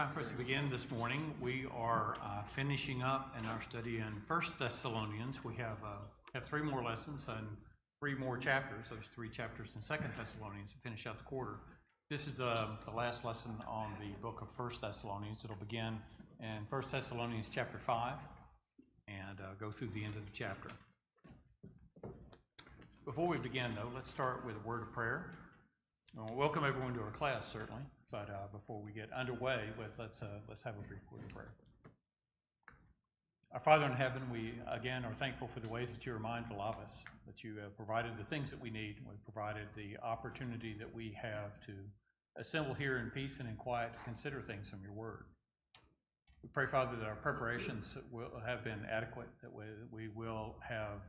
Time for us to begin this morning. We are finishing up in our study in 1 Thessalonians. We have three more lessons and three more chapters. There's three chapters in 2 Thessalonians to finish out the quarter. This is the last lesson on the book of 1 Thessalonians. It'll begin in 1 Thessalonians chapter 5 and go through the end of the chapter. Before we begin, though, let's start with a word of prayer. Welcome everyone to our class, certainly, but before we get underway, let's have a brief word of prayer. Our Father in heaven, we again are thankful for the ways that you are mindful of us, that you have provided the things that we need. We've provided the opportunity that we have to assemble here in peace and in quiet to consider things from your word. We pray, Father, that our preparations will have been adequate, that we will have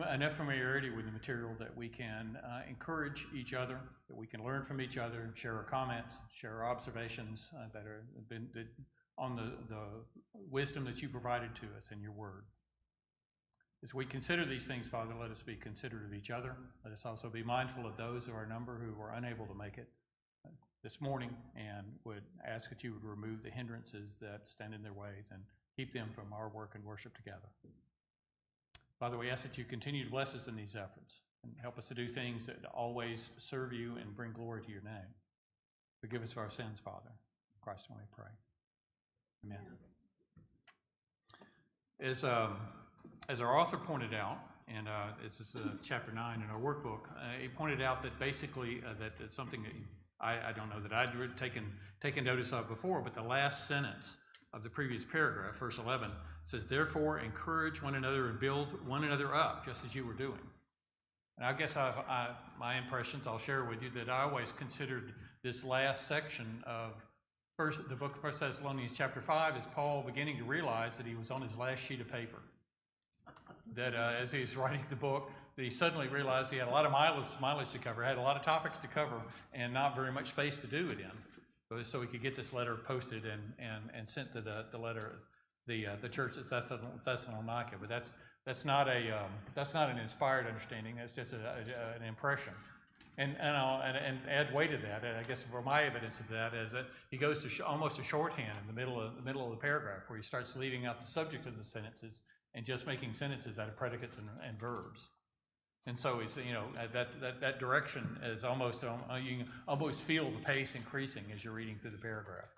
enough familiarity with the material that we can encourage each other, that we can learn from each other, share our comments, share our observations that on the wisdom that you provided to us in your word. As we consider these things, Father, let us be considerate of each other. Let us also be mindful of those of our number who were unable to make it this morning, and would ask that you would remove the hindrances that stand in their way and keep them from our work and worship together. Father, we ask that you continue to bless us in these efforts and help us to do things that always serve you and bring glory to your name. Forgive us for our sins, Father. In Christ's name we pray. Amen. As our author pointed out, and this is chapter 9 in our workbook, he pointed out that basically that's something that I don't know that I'd taken notice of before, but the last sentence of the previous paragraph, verse 11, says, "Therefore encourage one another and build one another up, just as you were doing." And I guess my impressions I'll share with you that I always considered this last section of the book of 1 Thessalonians chapter 5 as Paul beginning to realize that he was on his last sheet of paper. That as he was writing the book, that he suddenly realized he had a lot of mileage to cover, had a lot of topics to cover, and not very much space to do it in. So he could get this letter posted and sent to the church at Thessalonica. But that's not an inspired understanding. That's just an impression. And add weight to that. I guess for my evidence of that is that he goes to almost a shorthand in the middle of the paragraph, where he starts leaving out the subject of the sentences and just making sentences out of predicates and verbs. And so it's, that direction is almost, you can almost feel the pace increasing as you're reading through the paragraph,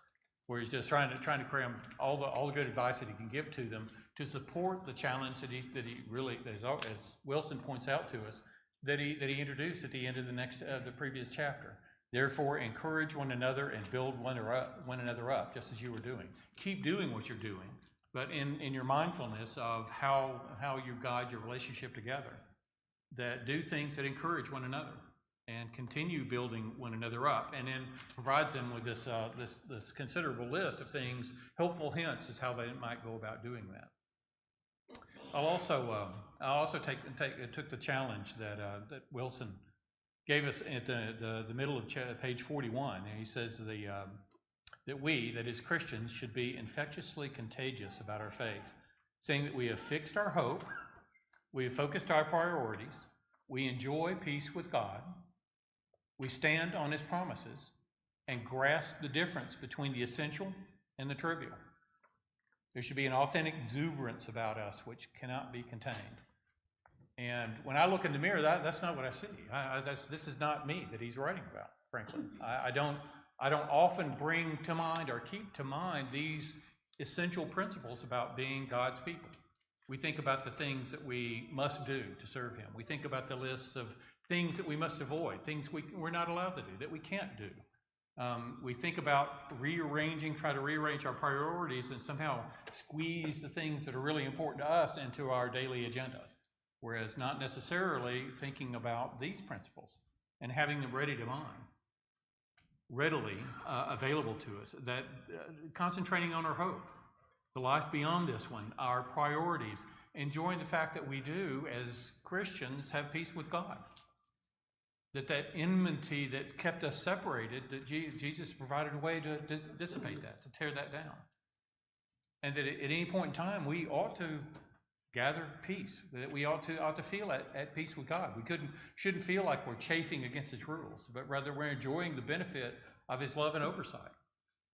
where he's just trying to cram all the good advice that he can give to them to support the challenge that he really, as Wilson points out to us, that he introduced at the end of the previous chapter. Therefore, encourage one another and build one another up, just as you were doing. Keep doing what you're doing, but in your mindfulness of how you guide your relationship together. That do things that encourage one another and continue building one another up, and then provides them with this considerable list of things, helpful hints as how they might go about doing that. I also took the challenge that Wilson gave us at the middle of page 41, and he says that we, that is Christians, should be infectiously contagious about our faith, saying that we have fixed our hope. We have focused our priorities. We enjoy peace with God. We stand on his promises and grasp the difference between the essential and the trivial. There should be an authentic exuberance about us which cannot be contained. And when I look in the mirror, that's not what I see. This is not me that he's writing about, frankly. I don't often bring to mind or keep to mind these essential principles about being God's people. We think about the things that we must do to serve him. We think about the lists of things that we must avoid, things we're not allowed to do, that we can't do. We think about try to rearrange our priorities and somehow squeeze the things that are really important to us into our daily agendas, whereas not necessarily thinking about these principles and having them readily available to us, that concentrating on our hope, the life beyond this one, our priorities, enjoying the fact that we do, as Christians, have peace with God. That enmity that kept us separated, that Jesus provided a way to dissipate that, to tear that down. And that at any point in time, we ought to gather peace, that we ought to feel at peace with God. We shouldn't feel like we're chafing against his rules, but rather we're enjoying the benefit of his love and oversight.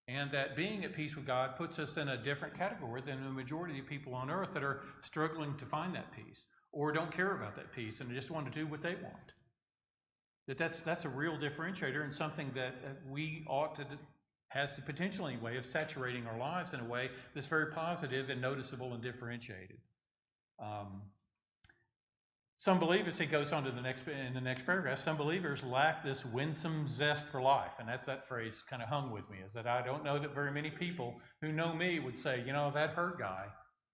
And that being at peace with God puts us in a different category than the majority of people on earth that are struggling to find that peace or don't care about that peace and just want to do what they want. That's a real differentiator and something that we ought to has the potential anyway of saturating our lives in a way that's very positive and noticeable and differentiated. Some believers, he goes on to in the next paragraph, some believers lack this winsome zest for life. And that's that phrase kind of hung with me, is that I don't know that very many people who know me would say, that Hurt guy,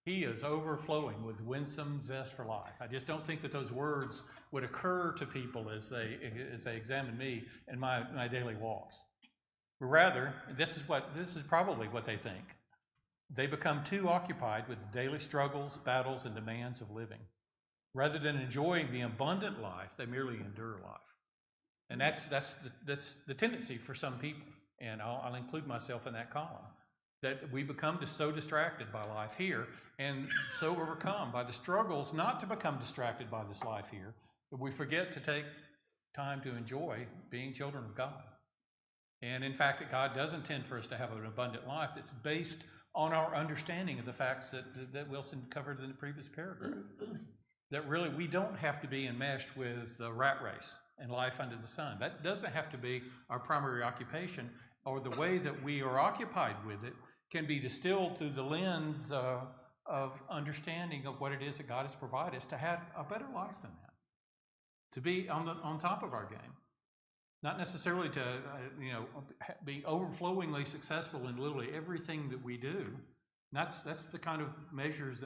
he is overflowing with winsome zest for life. I just don't think that those words would occur to people as they examine me in my daily walks. But rather, this is probably what they think. They become too occupied with the daily struggles, battles, and demands of living. Rather than enjoying the abundant life, they merely endure life. And that's the tendency for some people, and I'll include myself in that column, that we become so distracted by life here and so overcome by the struggles not to become distracted by this life here, that we forget to take time to enjoy being children of God. And in fact, that God does intend for us to have an abundant life that's based on our understanding of the facts that Wilson covered in the previous paragraph. That really we don't have to be enmeshed with the rat race and life under the sun. That doesn't have to be our primary occupation, or the way that we are occupied with it can be distilled through the lens of understanding of what it is that God has provided us to have a better life than that, to be on top of our game, not necessarily to be overflowingly successful in literally everything that we do. And that's the kind of measures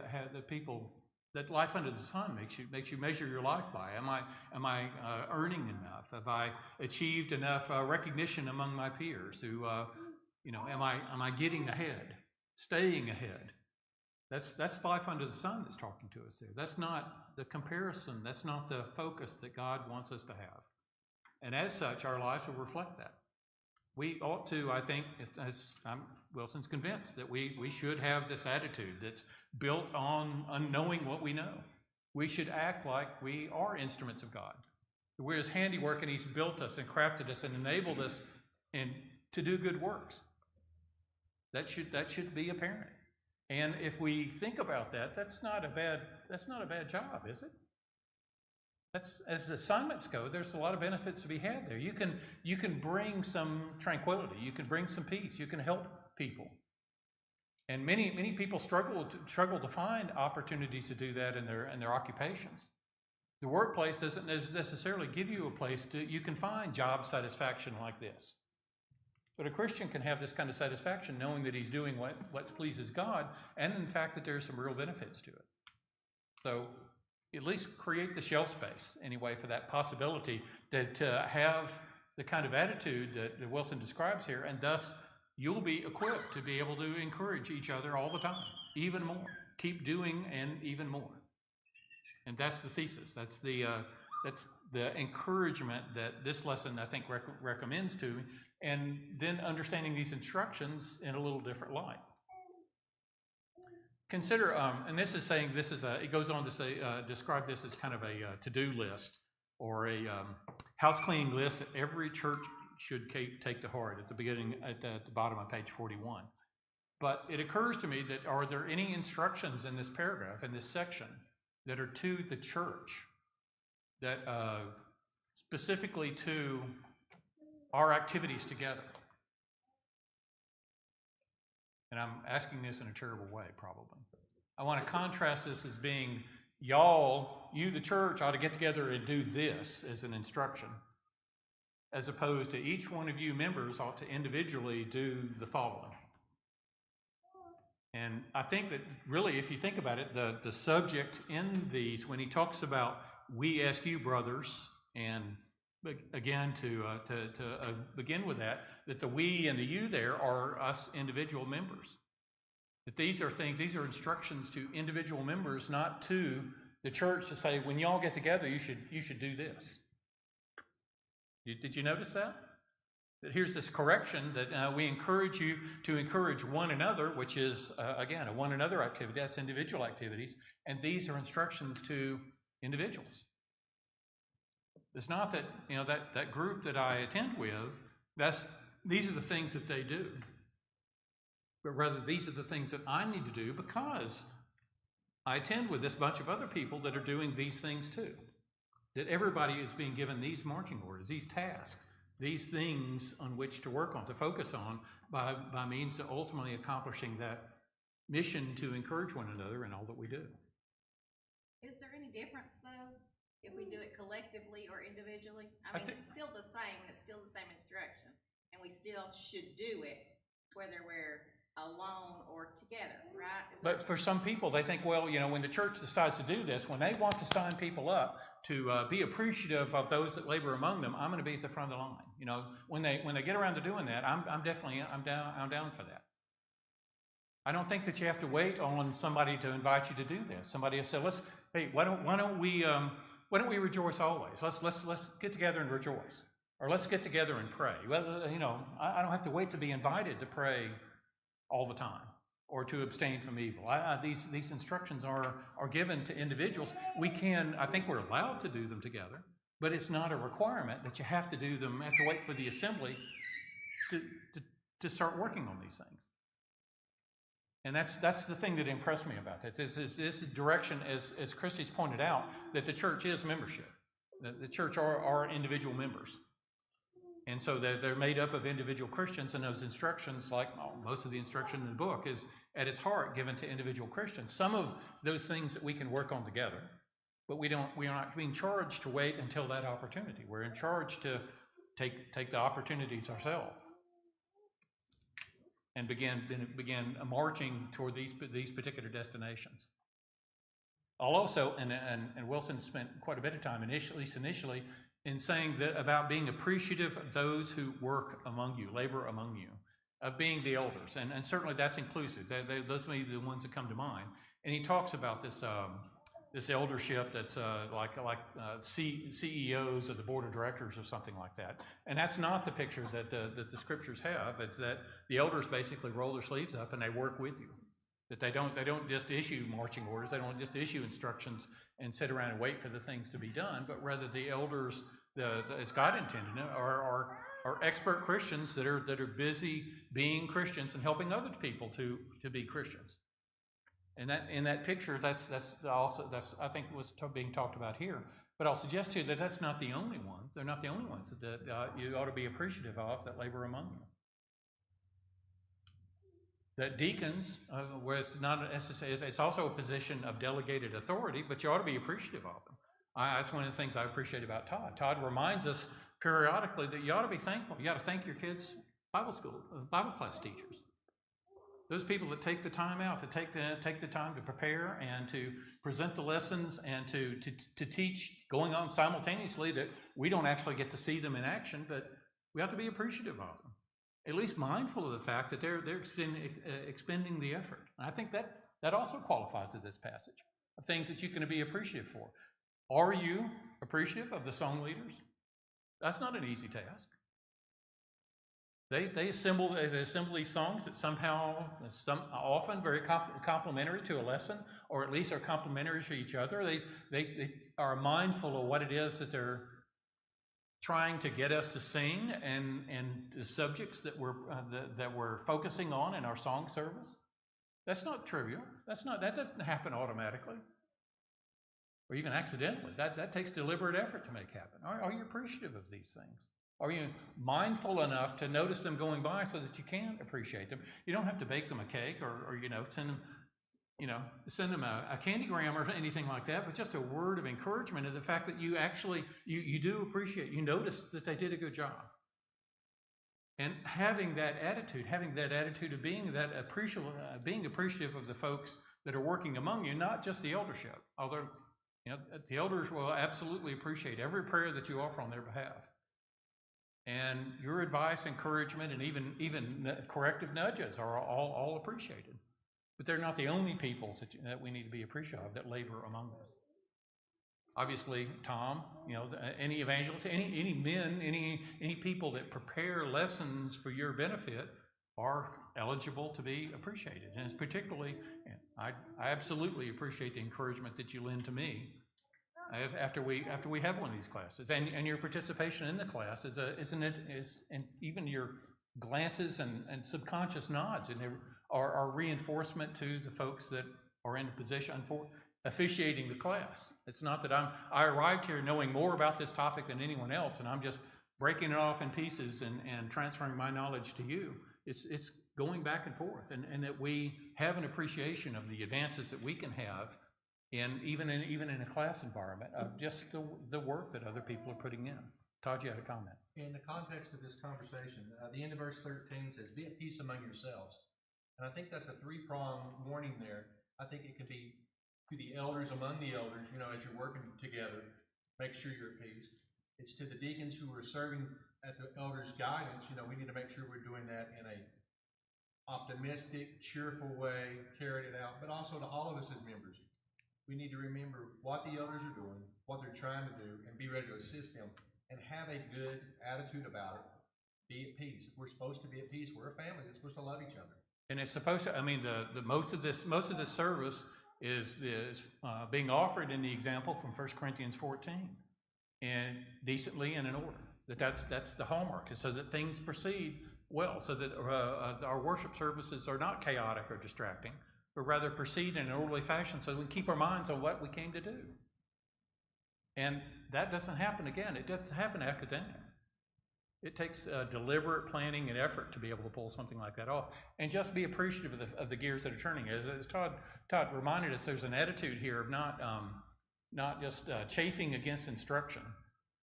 that life under the sun makes you measure your life by. Am I earning enough? Have I achieved enough recognition among my peers? Am I getting ahead, staying ahead? That's life under the sun that's talking to us there. That's not the comparison. That's not the focus that God wants us to have. And as such, our lives will reflect that. We ought to, I think, as Wilson's convinced, that we should have this attitude that's built on knowing what we know. We should act like we are instruments of God. We're His handiwork, and He's built us and crafted us and enabled us to do good works. That should be apparent. And if we think about that, that's not a bad job, is it? As assignments go, there's a lot of benefits to be had there. You can bring some tranquility. You can bring some peace. You can help people. And many people struggle to find opportunities to do that in their occupations. The workplace doesn't necessarily give you a place you can find job satisfaction like this. But a Christian can have this kind of satisfaction knowing that he's doing what pleases God, and in fact that there's some real benefits to it. So at least create the shelf space, anyway, for that possibility to have the kind of attitude that Wilson describes here, and thus you'll be equipped to be able to encourage each other all the time, even more. Keep doing and even more. And that's the thesis. That's the encouragement that this lesson, I think, recommends to me, and then understanding these instructions in a little different light. Consider, and this is saying it goes on to say, describe this as kind of a to-do list or a house cleaning list that every church should take to heart at the bottom of page 41. But it occurs to me that are there any instructions in this paragraph, in this section, that are to the church, that specifically to our activities together? And I'm asking this in a terrible way, probably. I want to contrast this as being, you the church ought to get together and do this as an instruction, as opposed to each one of you members ought to individually do the following. And I think that really, if you think about it, the subject in these, when he talks about we ask you, brothers, and again, to begin with that the we and the you there are us individual members. That these are instructions to individual members, not to the church to say, when y'all get together, you should do this. Did you notice that? That here's this correction that we encourage you to encourage one another, which is, again, a one another activity. That's individual activities. And these are instructions to individuals. It's not that, that group that I attend with, these are the things that they do. but rather these are the things that I need to do because I attend with this bunch of other people that are doing these things too. That everybody is being given these marching orders, these tasks, these things on which to work on, to focus on by means of ultimately accomplishing that mission to encourage one another in all that we do. Is there any difference though, if we do it collectively or individually? I mean, it's still the same, and it's still the same instruction, and we still should do it, whether we're alone or together, right? But for some people, they think, well, when the church decides to do this, when they want to sign people up to be appreciative of those that labor among them, I'm going to be at the front of the line. When they get around to doing that, I'm down for that. I don't think that you have to wait on somebody to invite you to do this. Somebody has said, why don't we rejoice always? Let's get together and rejoice, or let's get together and pray. Well, I don't have to wait to be invited to pray all the time or to abstain from evil. These instructions are given to individuals. I think we're allowed to do them together, but it's not a requirement that you have to do them, have to wait for the assembly to start working on these things. And that's the thing that impressed me about that. This direction, as Christy's pointed out, that the church is membership. The church are individual members. And so they're made up of individual Christians, and those instructions, like most of the instruction in the book, is at its heart given to individual Christians. Some of those things that we can work on together, but we are not being charged to wait until that opportunity. We're in charge to take the opportunities ourselves and begin marching toward these particular destinations. I'll also, and Wilson spent quite a bit of time, at least initially, in saying that about being appreciative of those who work among you, labor among you, of being the elders, and certainly that's inclusive. Those may be the ones that come to mind. And he talks about this eldership that's like CEOs of the board of directors or something like that. And that's not the picture that the scriptures have. It's that the elders basically roll their sleeves up and they work with you. That they don't just issue marching orders, they don't just issue instructions and sit around and wait for the things to be done, but rather the elders, as God intended it, are expert Christians that are busy being Christians and helping other people to be Christians. And that in that picture, that's I think was being talked about here. But I'll suggest to you that that's not the only ones. They're not the only ones that you ought to be appreciative of that labor among you. That deacons, where it's not necessary, it's also a position of delegated authority, but you ought to be appreciative of them. That's one of the things I appreciate about Todd. Todd reminds us periodically that you ought to be thankful. You ought to thank your kids' Bible class teachers. Those people that take the time out to take the time to prepare and to present the lessons and to teach, going on simultaneously, that we don't actually get to see them in action, but we have to be appreciative of them. At least mindful of the fact that they're expending the effort. And I think that also qualifies to this passage of things that you can be appreciative for. Are you appreciative of the song leaders? That's not an easy task. They assemble these songs that often very complementary to a lesson, or at least are complementary to each other. They are mindful of what it is that they're trying to get us to sing and the subjects that we're focusing on in our song service. That's not trivial. That doesn't happen automatically or even accidentally. That takes deliberate effort to make happen. Are you appreciative of these things? Are you mindful enough to notice them going by so that you can appreciate them? You don't have to bake them a cake or send them a candygram or anything like that, but just a word of encouragement of the fact that you actually, you do appreciate, you notice that they did a good job. And having that attitude of being appreciative of the folks that are working among you, not just the eldership, although the elders will absolutely appreciate every prayer that you offer on their behalf. And your advice, encouragement, and even corrective nudges are all appreciated. But they're not the only peoples that we need to be appreciative of that labor among us. Obviously, Tom, any evangelists, any men, any people that prepare lessons for your benefit are eligible to be appreciated. And it's particularly, I absolutely appreciate the encouragement that you lend to me after we have one of these classes, and your participation in the class is and even your glances and subconscious nods, and are reinforcement to the folks that are in a position for officiating the class. It's not that I arrived here knowing more about this topic than anyone else, and I'm just breaking it off in pieces and transferring my knowledge to you. It's going back and forth, and that we have an appreciation of the advances that we can have even in a class environment of just the work that other people are putting in. Todd, you had a comment. In the context of this conversation, the end of verse 13 says, "Be at peace among yourselves." And I think that's a three-pronged warning there. I think it could be to the elders among the elders, as you're working together, make sure you're at peace. It's to the deacons who are serving at the elders' guidance. We need to make sure we're doing that in a optimistic, cheerful way, carrying it out, but also to all of us as members. We need to remember what the elders are doing, what they're trying to do, and be ready to assist them, and have a good attitude about it. Be at peace. If we're supposed to be at peace, we're a family that's supposed to love each other. And it's supposed to. I mean, the most of this service is being offered in the example from 1 Corinthians 14, and decently and in order. That's the hallmark, so that things proceed well, so that our worship services are not chaotic or distracting, but rather proceed in an orderly fashion, so that we keep our minds on what we came to do. And that doesn't happen again. It doesn't happen academically. It takes deliberate planning and effort to be able to pull something like that off, and just be appreciative of the gears that are turning. As Todd reminded us, there's an attitude here of not just chafing against instruction,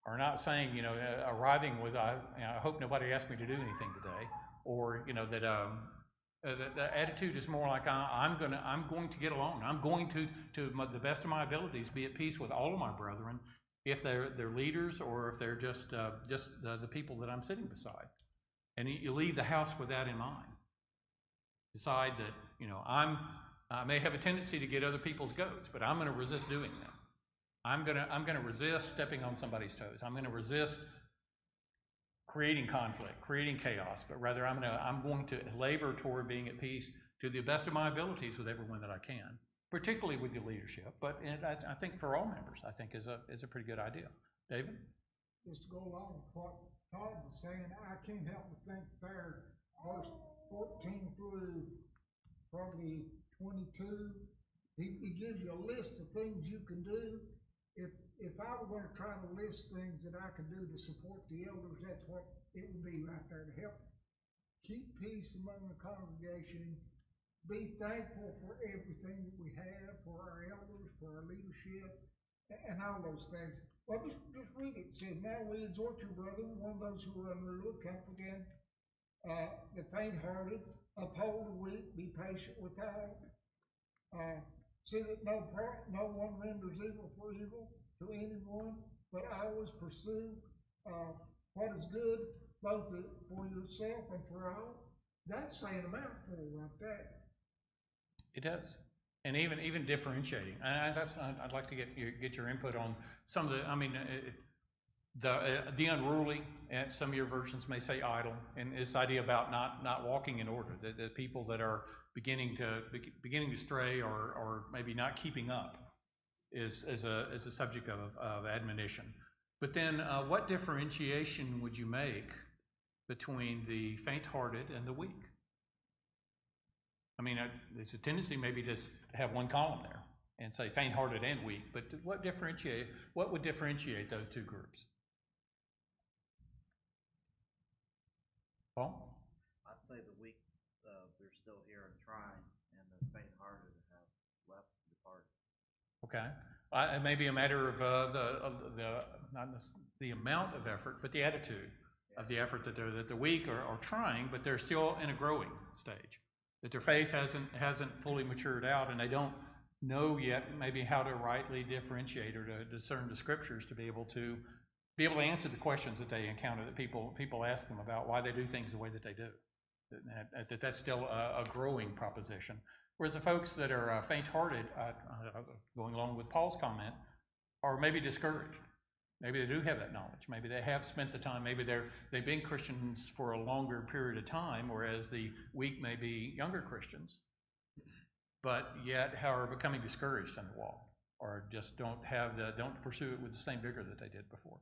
or not saying, arriving with, I hope nobody asked me to do anything today, or the attitude is more like I'm going to get along. I'm going to the best of my abilities, be at peace with all of my brethren, if they're leaders or if they're just the people that I'm sitting beside. And you leave the house with that in mind. Decide that I may have a tendency to get other people's goats, but I'm going to resist doing that. I'm going to resist stepping on somebody's toes. I'm going to resist creating conflict, creating chaos, but rather I'm going to labor toward being at peace to the best of my abilities with everyone that I can, particularly with the leadership. But I think for all members, I think is a pretty good idea. David? Just to go along with what Todd was saying, I can't help but think there, verse 14 through probably 22, he gives you a list of things you can do. If I were going to try to list things that I could do to support the elders, that's what it would be right there to help keep peace among the congregation, be thankful for everything that we have, for our elders, for our leadership, and all those things. Well, just read it. It says, "Now we exhort you, brethren, one of those who are under a little comfort again, the faint-hearted, uphold the weak, be patient with all. See that no one renders evil for evil to anyone, but always pursue what is good, both for yourself and for all." That's saying a mouthful right there. It does. And even differentiating. And I'd like to get your input on some of the unruly, and some of your versions may say idle, and this idea about not walking in order, the people that are beginning to stray or maybe not keeping up is a subject of admonition. But then what differentiation would you make between the faint-hearted and the weak? I mean, there's a tendency maybe to have one column there and say faint-hearted and weak, but what would differentiate those two groups? Paul? I'd say the weak, we're still here and trying, and the faint-hearted have left and departed. Okay. It may be a matter of not the amount of effort, but the attitude of the effort that the weak are trying, but they're still in a growing stage. That their faith hasn't fully matured out, and they don't know yet maybe how to rightly differentiate or to discern the scriptures to be able to answer the questions that they encounter, that people ask them about why they do things the way that they do. That's still a growing proposition. Whereas the folks that are faint-hearted, going along with Paul's comment, are maybe discouraged. Maybe they do have that knowledge. Maybe they have spent the time. Maybe they've been Christians for a longer period of time, whereas the weak may be younger Christians, but yet are becoming discouraged in the walk, or just don't pursue it with the same vigor that they did before.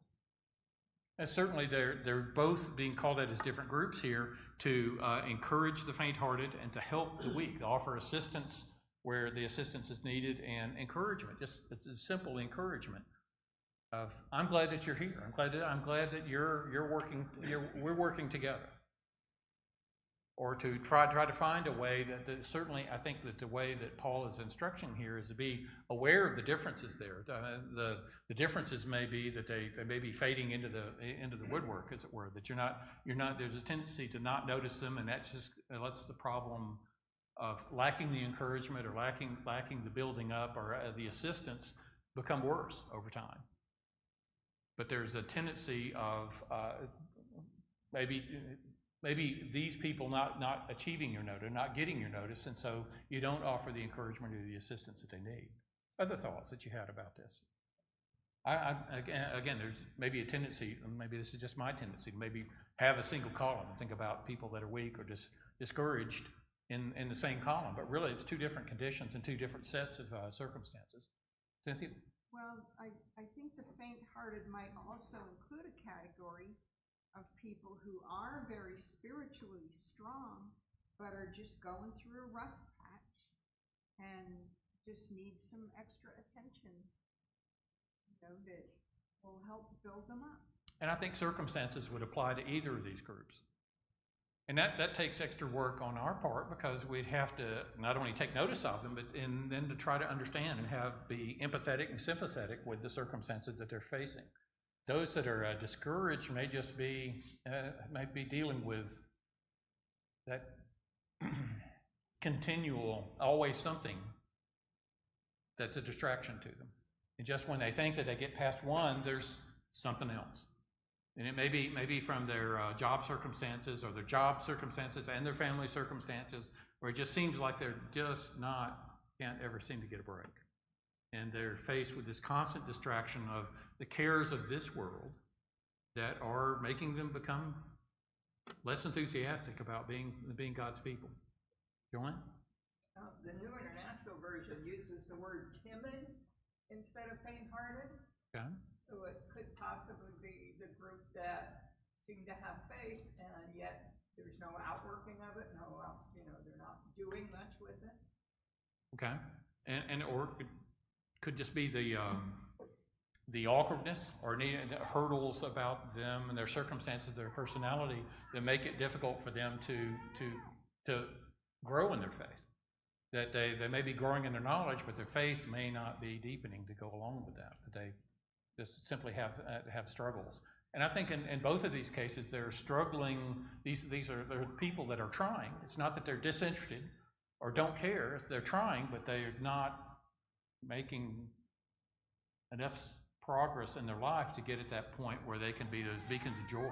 And certainly, they're both being called out as different groups here to encourage the faint-hearted and to help the weak, to offer assistance where the assistance is needed, and encouragement. Just it's a simple encouragement of, I'm glad that you're here. I'm glad that we're working together. Or to try to find a way that certainly, I think that the way that Paul is instructing here is to be aware of the differences there. The differences may be that they may be fading into the woodwork, as it were. That you're not. There's a tendency to not notice them, and that just lets the problem of lacking the encouragement or lacking the building up or the assistance become worse over time. But there's a tendency of maybe these people not achieving your notice, not getting your notice, and so you don't offer the encouragement or the assistance that they need. Other thoughts that you had about this? Again, there's maybe a tendency, and maybe this is just my tendency, to maybe have a single column and think about people that are weak or discouraged in the same column, but really it's two different conditions and two different sets of circumstances. Cynthia? Well, I think the faint-hearted might also include a category of people who are very spiritually strong, but are just going through a rough patch and just need some extra attention, that will help build them up. And I think circumstances would apply to either of these groups. And that takes extra work on our part, because we'd have to not only take notice of them, but then to try to understand and be empathetic and sympathetic with the circumstances that they're facing. Those that are discouraged may just be might be dealing with that continual, always something that's a distraction to them. And just when they think that they get past one, there's something else. And it may be from their job circumstances, or their job circumstances and their family circumstances, where it just seems like they're just can't ever seem to get a break. And they're faced with this constant distraction of the cares of this world that are making them become less enthusiastic about being God's people. Joanne? The New International Version uses the word timid instead of faint-hearted. Okay. So it could possibly be the group that seem to have faith, and yet there's no outworking of it, they're not doing much with it. Okay. Or it could just be the awkwardness or the hurdles about them and their circumstances, their personality, that make it difficult for them to grow in their faith. That they may be growing in their knowledge, but their faith may not be deepening to go along with that. That they just simply have struggles. And I think in both of these cases, they're struggling. They're people that are trying. It's not that they're disinterested or don't care. They're trying, but they're not making enough progress in their life to get at that point where they can be those beacons of joy,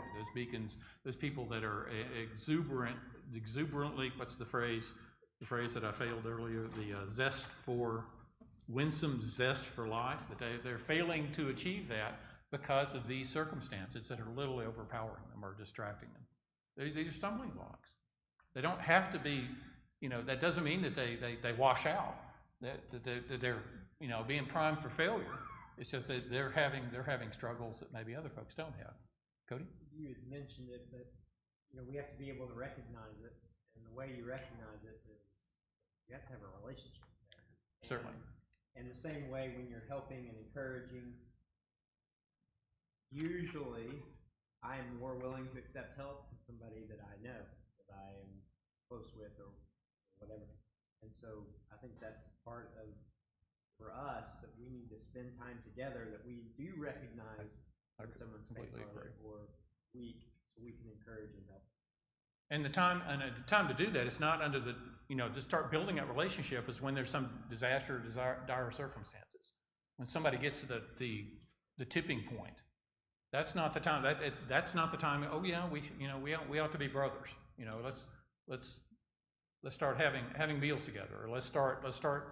those people that are exuberantly, what's the phrase that I failed earlier, the winsome zest for life, that they're failing to achieve that because of these circumstances that are literally overpowering them or distracting them. These are stumbling blocks. They don't have to be, that doesn't mean that they wash out, that they're, being primed for failure. It's just that they're having struggles that maybe other folks don't have. Cody? You had mentioned it, but we have to be able to recognize it, and the way you recognize it is you have to have a relationship there. Certainly. In the same way, when you're helping and encouraging, usually I am more willing to accept help from somebody that I know, that I am close with, or whatever. And so I think that's part of, for us, that we need to spend time together, that we do recognize when someone's faint-hearted or weak, so we can encourage and help. And the time to do that, it's not under to start building that relationship is when there's some disaster or dire circumstances. When somebody gets to the tipping point, that's not the time. That's not the time. Oh yeah, we ought to be brothers. Let's start having meals together, or let's start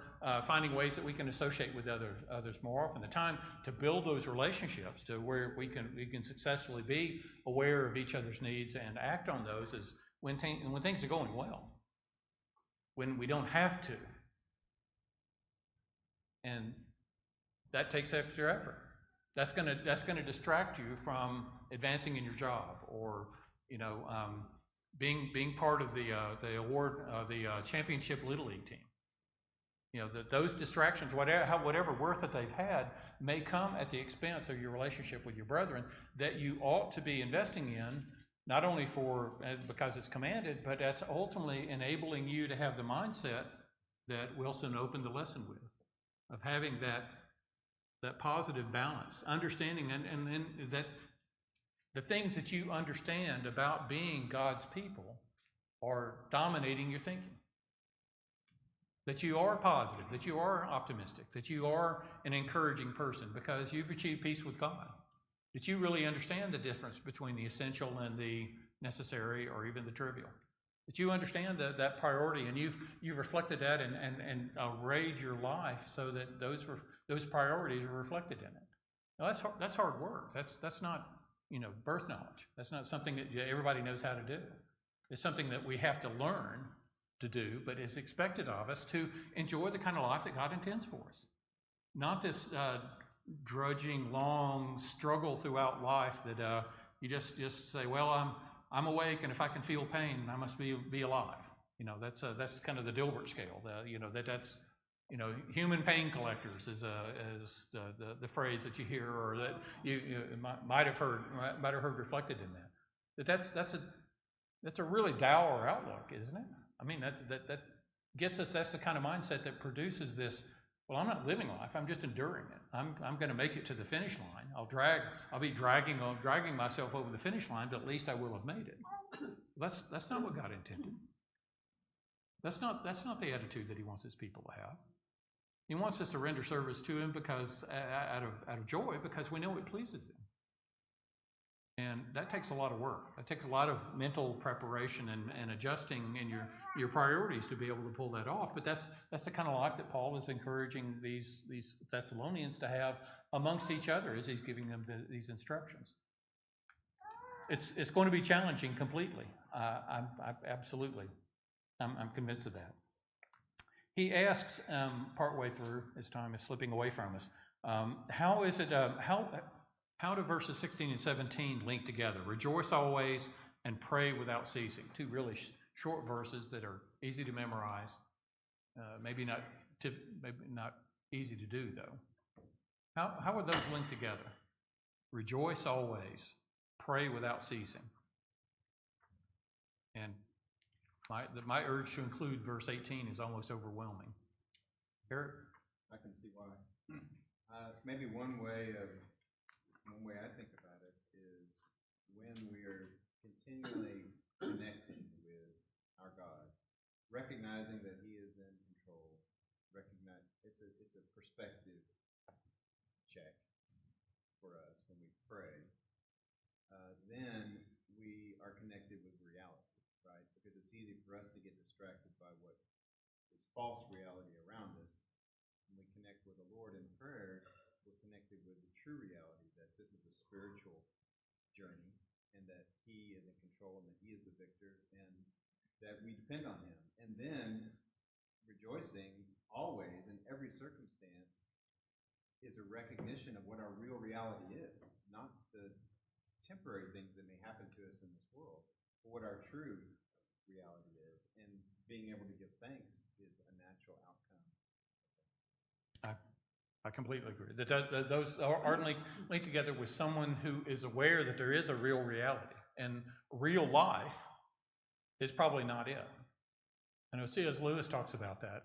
finding ways that we can associate with others more often. The time to build those relationships to where we can successfully be aware of each other's needs and act on those is when things are going well, when we don't have to, and that takes extra effort. That's gonna distract you from advancing in your job, or being part of the award the championship Little League team. Those distractions, whatever worth that they've had, may come at the expense of your relationship with your brethren that you ought to be investing in, not only because it's commanded, but that's ultimately enabling you to have the mindset that Wilson opened the lesson with, of having that positive balance, understanding and that the things that you understand about being God's people are dominating your thinking. That you are positive, that you are optimistic, that you are an encouraging person because you've achieved peace with God. That you really understand the difference between the essential and the necessary, or even the trivial. That you understand that priority, and you've reflected that and arrayed your life so that those priorities are reflected in it. Now that's hard work. That's not birth knowledge. That's not something that everybody knows how to do. It's something that we have to learn to do, but is expected of us to enjoy the kind of life that God intends for us. Not this drudging, long struggle throughout life that you just say, well, I'm awake, and if I can feel pain, I must be alive. That's kind of the Dilbert scale. That's human pain collectors is the phrase that you hear, or that you might have heard reflected in that. That's a really dour outlook, isn't it? I mean, that gets us. That's the kind of mindset that produces this. Well, I'm not living life. I'm just enduring it. I'm going to make it to the finish line. I'll be dragging myself over the finish line, but at least I will have made it. That's not what God intended. That's not the attitude that He wants His people to have. He wants us to render service to Him because out of joy, because we know it pleases Him. And that takes a lot of work. That takes a lot of mental preparation and adjusting in your priorities to be able to pull that off. But that's the kind of life that Paul is encouraging these Thessalonians to have amongst each other as he's giving them these instructions. It's going to be challenging completely. I'm convinced of that. He asks partway through, as time is slipping away from us, how do verses 16 and 17 link together? Rejoice always and pray without ceasing. Two really short verses that are easy to memorize. Maybe not easy to do, though. How would those link together? Rejoice always, pray without ceasing. And my urge to include verse 18 is almost overwhelming. Eric? I can see why. Maybe one way I think about it is when we are continually connecting with our God, recognizing that He is in control, it's a perspective check for us when we pray. Then we are connected with reality, right? Because it's easy for us to get distracted by what is false reality around us. When we connect with the Lord in prayer, we're connected with the true reality that this is a spiritual journey, and that He is in control, and that He is the victor, and that we depend on Him. And then rejoicing always in every circumstance is a recognition of what our real reality is, not the temporary things that may happen to us in this world, but what our true reality is. And being able to give thanks is a natural outcome. I completely agree. Those are linked together with someone who is aware that there is a real reality, and real life is probably not it. I know C.S. Lewis talks about that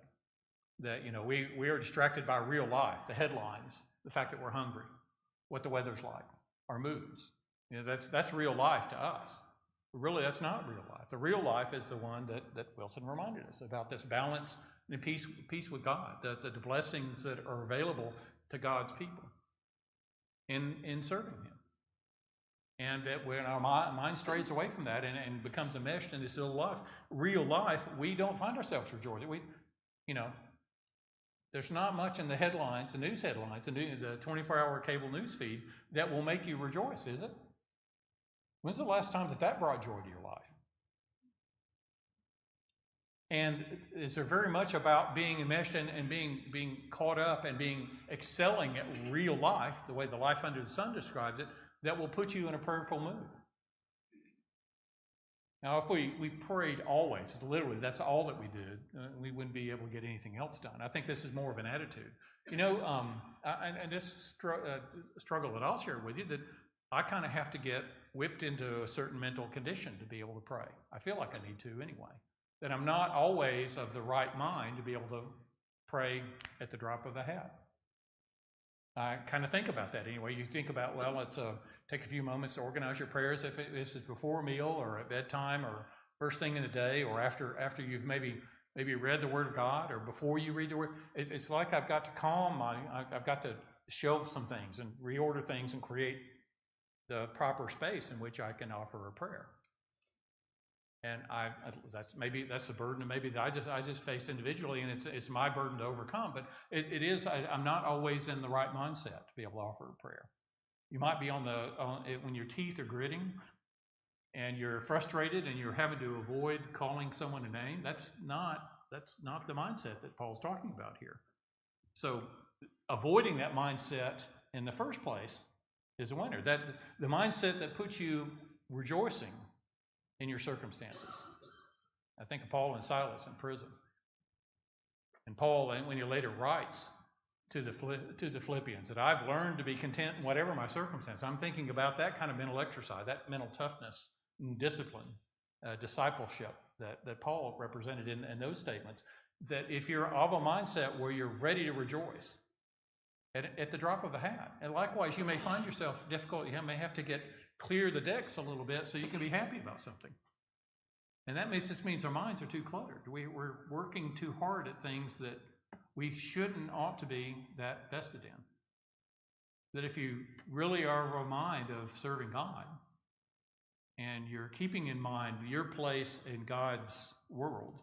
we are distracted by real life, the headlines, the fact that we're hungry, what the weather's like, our moods. That's real life to us. But really, that's not real life. The real life is the one that Wilson reminded us about, this balance and peace with God, the blessings that are available to God's people in serving Him. And that when our mind strays away from that and becomes enmeshed in this real life, we don't find ourselves rejoicing. There's not much in the headlines, the news headlines, the 24-hour cable news feed that will make you rejoice, is it? When's the last time that brought joy to your life? And is there very much about being enmeshed and being caught up and excelling at real life, the way the life under the sun describes it, that will put you in a prayerful mood. Now, if we prayed always, literally, that's all that we did, we wouldn't be able to get anything else done. I think this is more of an attitude. You know, and this struggle that I'll share with you, that I kind of have to get whipped into a certain mental condition to be able to pray. I feel like I need to anyway. That I'm not always of the right mind to be able to pray at the drop of a hat. I kind of think about that anyway. You think about, well, let's take a few moments to organize your prayers if it's before a meal or at bedtime or first thing in the day or after you've maybe read the Word of God or before you read the Word. It's like I've got to I've got to shelve some things and reorder things and create the proper space in which I can offer a prayer. And that's the burden, and maybe that I just face individually, and it's my burden to overcome. But it is I'm not always in the right mindset to be able to offer a prayer. You might be when your teeth are gritting, and you're frustrated, and you're having to avoid calling someone a name. That's not the mindset that Paul's talking about here. So avoiding that mindset in the first place is a winner. That the mindset that puts you rejoicing in your circumstances. I think of Paul and Silas in prison. And Paul, when he later writes to the Philippians, that I've learned to be content in whatever my circumstance. I'm thinking about that kind of mental exercise, that mental toughness, and discipline, discipleship that Paul represented in those statements. That if you're of a mindset where you're ready to rejoice at the drop of a hat, and likewise you may find yourself difficult, you may have to clear the decks a little bit so you can be happy about something. And that just means our minds are too cluttered. We're working too hard at things that we ought to be that vested in. That if you really are of a mind of serving God, and you're keeping in mind your place in God's world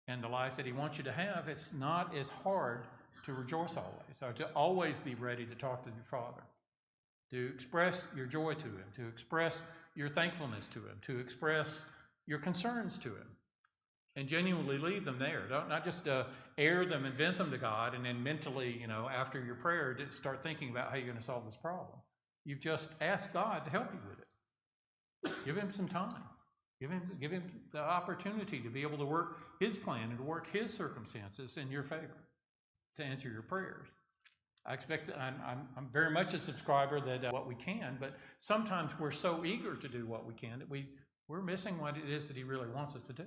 and the life that He wants you to have, it's not as hard to rejoice always, or to always be ready to talk to your Father, to express your joy to Him, to express your thankfulness to Him, to express your concerns to Him, and genuinely leave them there. Not just air them and vent them to God, and then mentally, after your prayer, to start thinking about how you're going to solve this problem. You've just asked God to help you with it. Give Him some time. Give him the opportunity to be able to work His plan and to work His circumstances in your favor, to answer your prayers. I'm very much a subscriber that what we can, but sometimes we're so eager to do what we can that we're missing what it is that He really wants us to do.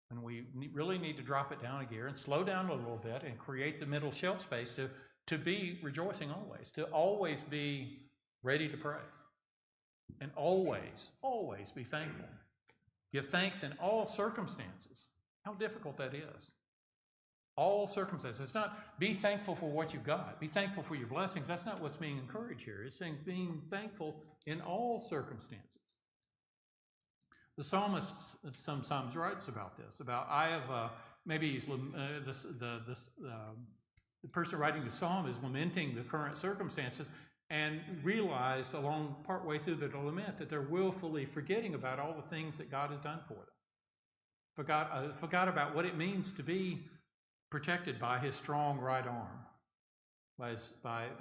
And we really need to drop it down a gear and slow down a little bit and create the middle shelf space to be rejoicing always, to always be ready to pray. And always, always be thankful. Give thanks in all circumstances. How difficult that is. All circumstances. It's not be thankful for what you've got. Be thankful for your blessings. That's not what's being encouraged here. It's saying being thankful in all circumstances. The psalmist sometimes writes about this. About maybe he's the person writing the psalm is lamenting the current circumstances, and realize along partway through the lament that they're willfully forgetting about all the things that God has done for them. Forgot about what it means to be protected by His strong right arm,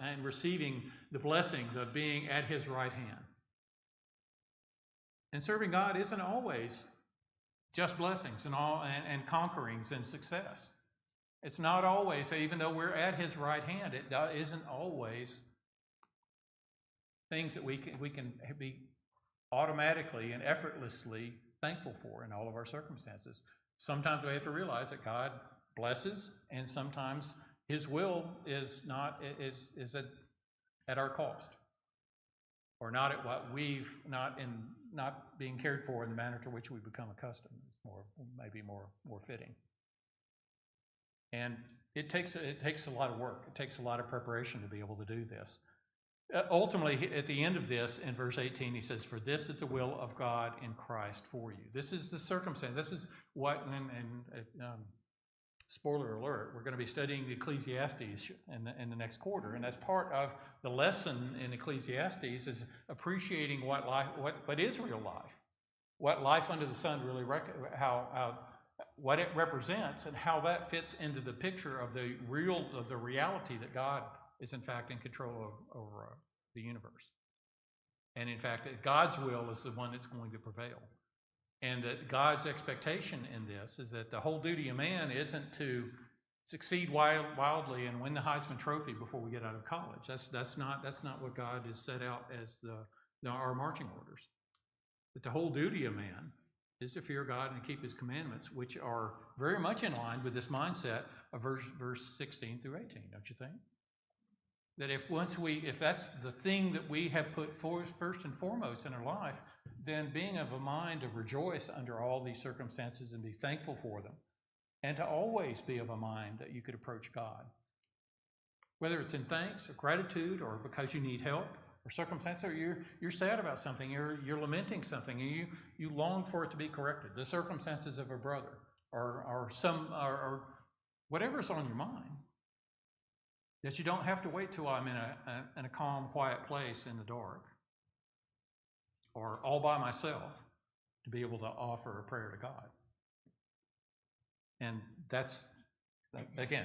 and receiving the blessings of being at His right hand. And serving God isn't always just blessings and conquerings and success. It's not always, even though we're at His right hand, it isn't always things that we can be automatically and effortlessly thankful for in all of our circumstances. Sometimes we have to realize that God blesses, and sometimes His will is at our cost, or not at what not being cared for in the manner to which we become accustomed. Maybe more fitting. And it takes a lot of work. It takes a lot of preparation to be able to do this. Ultimately, at the end of this, in verse 18, he says, "For this is the will of God in Christ for you." This is the circumstance. This is what, spoiler alert, we're going to be studying Ecclesiastes in the next quarter, and that's part of the lesson in Ecclesiastes is appreciating what is real life. what life under the sun really, what it represents and how that fits into the picture of the reality that God is in fact in control over the universe. And in fact, that God's will is the one that's going to prevail. And that God's expectation in this is that the whole duty of man isn't to succeed wildly and win the Heisman Trophy before we get out of college. That's not what God has set out as our marching orders. That the whole duty of man is to fear God and keep his commandments, which are very much in line with this mindset of verse 16 through 18, don't you think? That if that's the thing that we have put forth first and foremost in our life, then being of a mind to rejoice under all these circumstances and be thankful for them, and to always be of a mind that you could approach God. Whether it's in thanks or gratitude or because you need help or circumstance, or you're sad about something, you're lamenting something, and you long for it to be corrected. The circumstances of a brother or whatever's on your mind. That you don't have to wait till I'm in a calm, quiet place in the dark or all by myself to be able to offer a prayer to God. And that's, again,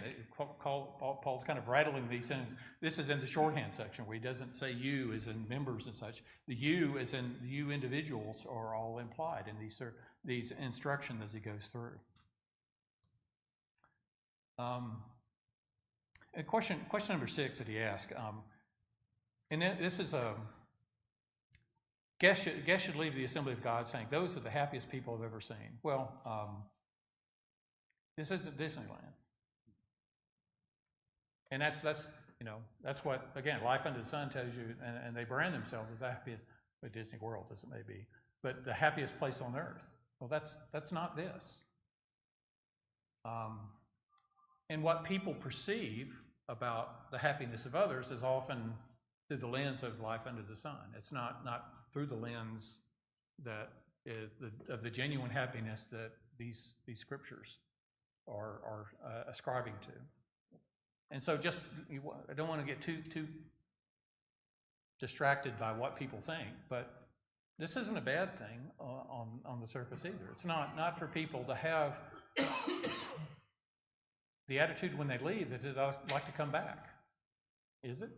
Paul's kind of rattling these things. This is in the shorthand section where he doesn't say you as in members and such. The you as in you individuals are all implied in these instructions as he goes through. Question number 6 that he asked, and this is guests should leave the assembly of God saying, those are the happiest people I've ever seen. Well, this isn't Disneyland. And that's what, again, life under the sun tells you, and they brand themselves as the happiest, but Disney World as it may be, but the happiest place on earth. Well, that's not this. And what people perceive about the happiness of others is often through the lens of life under the sun. It's not through the lens that is of the genuine happiness that these scriptures are ascribing to. And so I don't want to get too distracted by what people think, but this isn't a bad thing on the surface either. It's not for people to have the attitude when they leave that they'd like to come back, is it?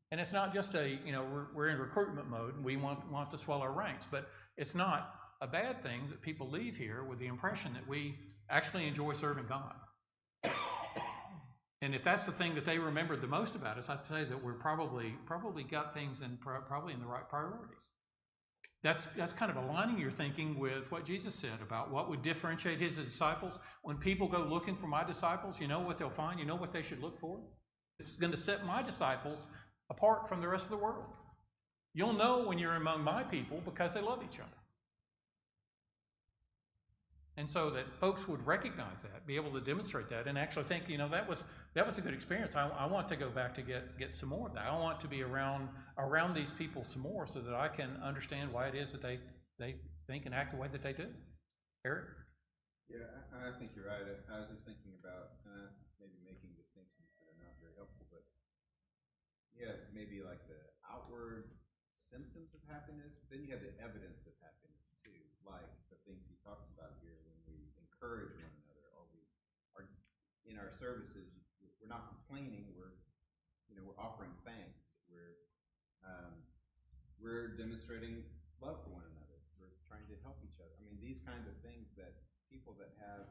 And it's not just we're in recruitment mode and we want to swell our ranks, but it's not a bad thing that people leave here with the impression that we actually enjoy serving God. And if that's the thing that they remember the most about us, I'd say that we're probably got things probably in the right priorities. That's kind of aligning your thinking with what Jesus said about what would differentiate his disciples. When people go looking for my disciples, you know what they'll find? You know what they should look for? This is going to set my disciples apart from the rest of the world. You'll know when you're among my people because they love each other. And so that folks would recognize that, be able to demonstrate that, and actually think, that was a good experience. I want to go back to get some more of that. I want to be around these people some more so that I can understand why it is that they think and act the way that they do. Eric? Yeah, I think you're right. I was just thinking about maybe making distinctions that are not very helpful, but yeah, maybe like the outward symptoms of happiness, but then you have the evidence of happiness too, like the things he talks about here when we encourage one another, or we are in our services, we're not complaining, we're offering thanks, we're demonstrating love for one another, we're trying to help each other. I mean, these kinds of things that people that have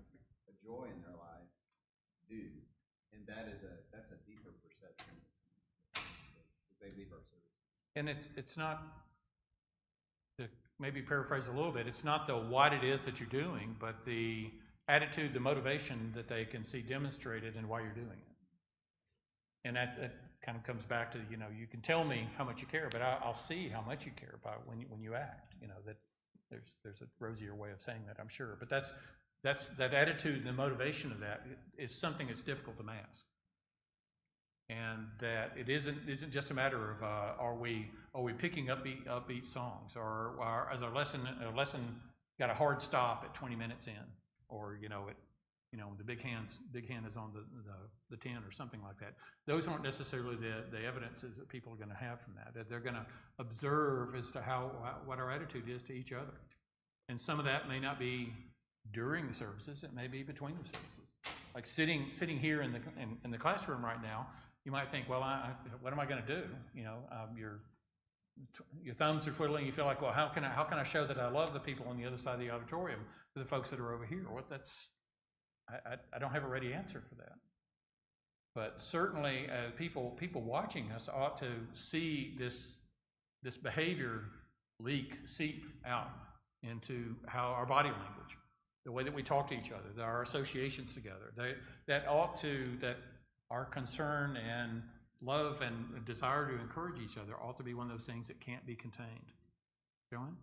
a joy in their life do, and that's a deeper perception as they leave our services. And it's not, to maybe paraphrase a little bit, it's not what it is that you're doing, but the attitude, the motivation that they can see demonstrated in why you're doing it. And that kind of comes back to, you can tell me how much you care, but I'll see how much you care about when you act. That there's a rosier way of saying that, I'm sure. But that's that attitude and the motivation of that is something that's difficult to mask. And that it isn't just a matter of are we picking upbeat songs, or as our lesson got a hard stop at 20 minutes in, or the big hand is on the 10 or something like that. Those aren't necessarily the evidences that people are going to have from that. They're going to observe as to what our attitude is to each other. And some of that may not be during the services, it may be between the services. Like sitting here in the classroom right now, you might think, well, what am I going to do? You know, your thumbs are twiddling. You feel like, well, how can I show that I love the people on the other side of the auditorium to the folks that are over here? I don't have a ready answer for that. But certainly, people watching us ought to see this behavior seep out into how our body language, the way that we talk to each other, our associations together, that our concern and love and desire to encourage each other ought to be one of those things that can't be contained. Joanne?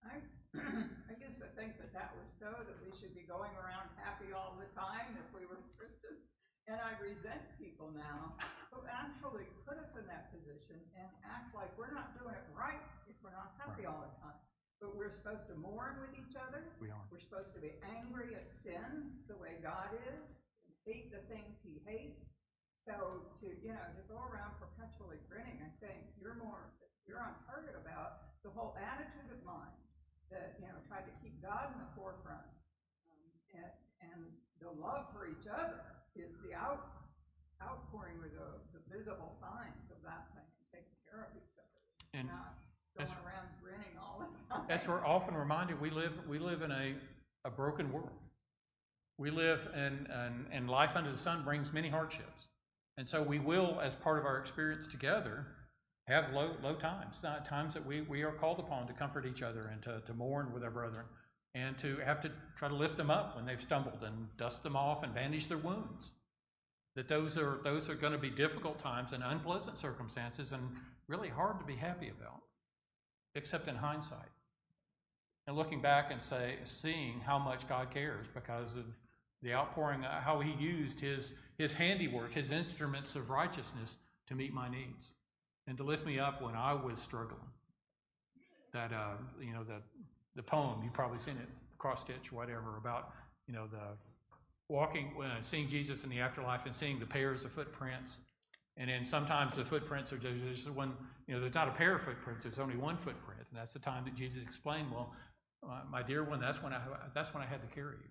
I guess I think that was so that we should be going around happy all the time if we were Christians. And I resent people now who actually put us in that position and act like we're not doing it right if we're not happy all the time. But we're supposed to mourn with each other. We are. We're supposed to be angry at sin the way God is, and hate the things he hates. So to go around perpetually grinning, I think you're on target about the whole attitude of mind that, tried to keep God in the forefront. And the love for each other is the outpouring or the visible signs of that thing, and taking care of each other. And not going around grinning all the time. As we're often reminded, we live in a broken world. We live in life under the sun brings many hardships. And so we will, as part of our experience together, have low times, times that we are called upon to comfort each other and to mourn with our brethren, and to have to try to lift them up when they've stumbled and dust them off and bandage their wounds. That those are going to be difficult times and unpleasant circumstances and really hard to be happy about, except in hindsight. And looking back and seeing how much God cares because of the outpouring, how he used his handiwork, his instruments of righteousness to meet my needs and to lift me up when I was struggling. That, the poem, you've probably seen it, cross stitch, whatever, about, the walking, seeing Jesus in the afterlife and seeing the pairs of footprints. And then sometimes the footprints are just one, there's not a pair of footprints, there's only one footprint. And that's the time that Jesus explained, well, my dear one, that's when I had to carry you.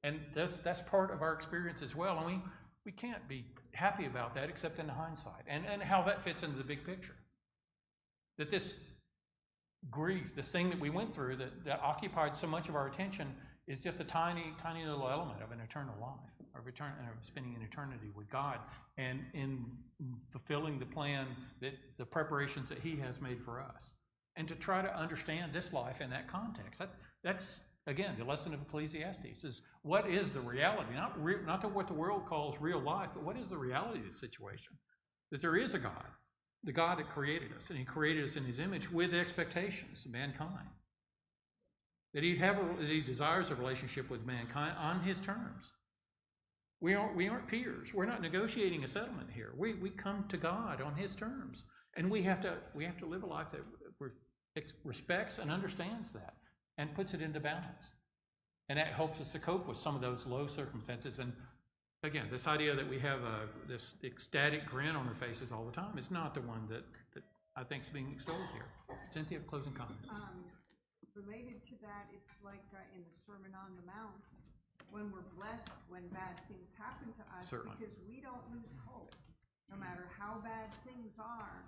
And that's part of our experience as well. And we can't be happy about that except in hindsight and how that fits into the big picture. That this grief, this thing that we went through that occupied so much of our attention is just a tiny, tiny little element of an eternal life, of spending an eternity with God and in fulfilling the plan, the preparations that he has made for us. And to try to understand this life in that context. That's again, the lesson of Ecclesiastes is what is the reality? Not what the world calls real life, but what is the reality of the situation? That there is a God, the God that created us, and he created us in his image with expectations of mankind. That he desires a relationship with mankind on his terms. We aren't peers. We're not negotiating a settlement here. We come to God on his terms. And we have to live a life that respects and understands that and puts it into balance. And that helps us to cope with some of those low circumstances. And again, this idea that we have this ecstatic grin on our faces all the time is not the one that I think is being extolled here. Cynthia, closing comments. Related to that, it's like in the Sermon on the Mount, when we're blessed when bad things happen to us, Certainly. Because we don't lose hope. No matter how bad things are,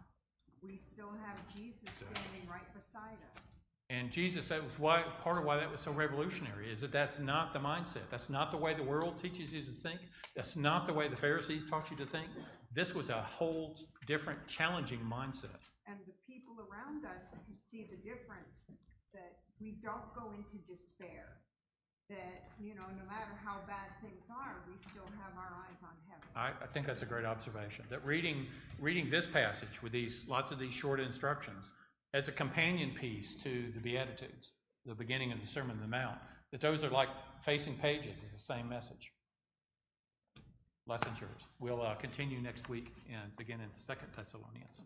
we still have Jesus standing right beside us. And Jesus, that was part of why that was so revolutionary, is that's not the mindset. That's not the way the world teaches you to think. That's not the way the Pharisees taught you to think. This was a whole different, challenging mindset. And the people around us can see the difference, that we don't go into despair. That, no matter how bad things are, we still have our eyes on heaven. I think that's a great observation. That reading this passage with lots of these short instructions as a companion piece to the Beatitudes, the beginning of the Sermon on the Mount, that those are like facing pages. It's the same message. Lessons yours. We'll continue next week and begin in 2 Thessalonians.